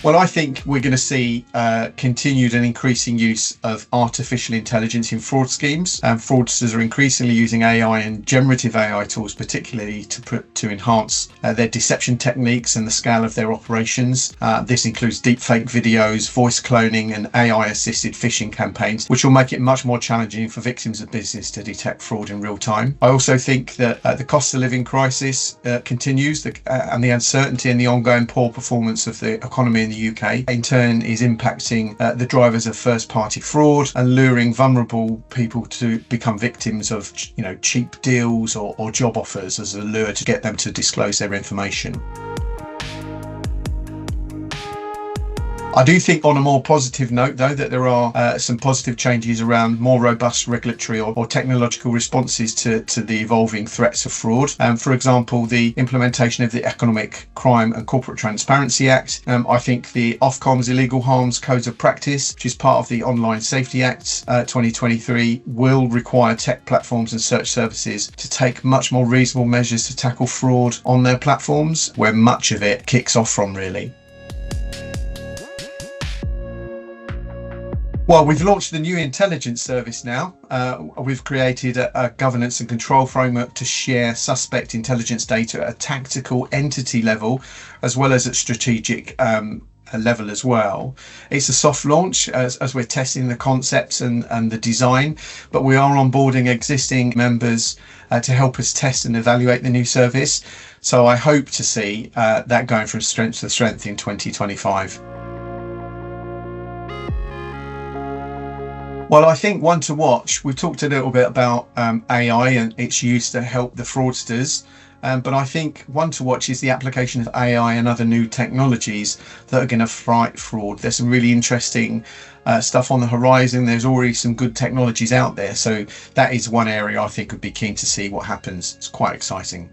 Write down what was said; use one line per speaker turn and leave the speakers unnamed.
Well, I think we're going to see continued and increasing use of artificial intelligence in fraud schemes. Fraudsters are increasingly using AI and generative AI tools, particularly to enhance their deception techniques and the scale of their operations. This includes deepfake videos, voice cloning, and AI-assisted phishing campaigns, which will make it much more challenging for victims of business to detect fraud in real time. I also think that the cost of living crisis continues, and the uncertainty and the ongoing poor performance of the economy in the UK in turn is impacting the drivers of first-party fraud and luring vulnerable people to become victims of cheap deals or job offers as a lure to get them to disclose their information. I do think, on a more positive note though, that there are some positive changes around more robust regulatory or technological responses to the evolving threats of fraud. For example, the implementation of the Economic Crime and Corporate Transparency Act. I think the Ofcom's Illegal Harms Codes of Practice, which is part of the Online Safety Act 2023, will require tech platforms and search services to take much more reasonable measures to tackle fraud on their platforms, where much of it kicks off from, really. Well, we've launched the new intelligence service now. We've created a governance and control framework to share suspect intelligence data at a tactical entity level, as well as at strategic level as well. It's a soft launch as we're testing the concepts and the design, but we are onboarding existing members to help us test and evaluate the new service. So I hope to see that going from strength to strength in 2025. Well, I think one to watch, we've talked a little bit about AI and its use to help the fraudsters, but I think one to watch is the application of AI and other new technologies that are going to fight fraud. There's some really interesting stuff on the horizon. There's already some good technologies out there, so that is one area I think would be keen to see what happens. It's quite exciting.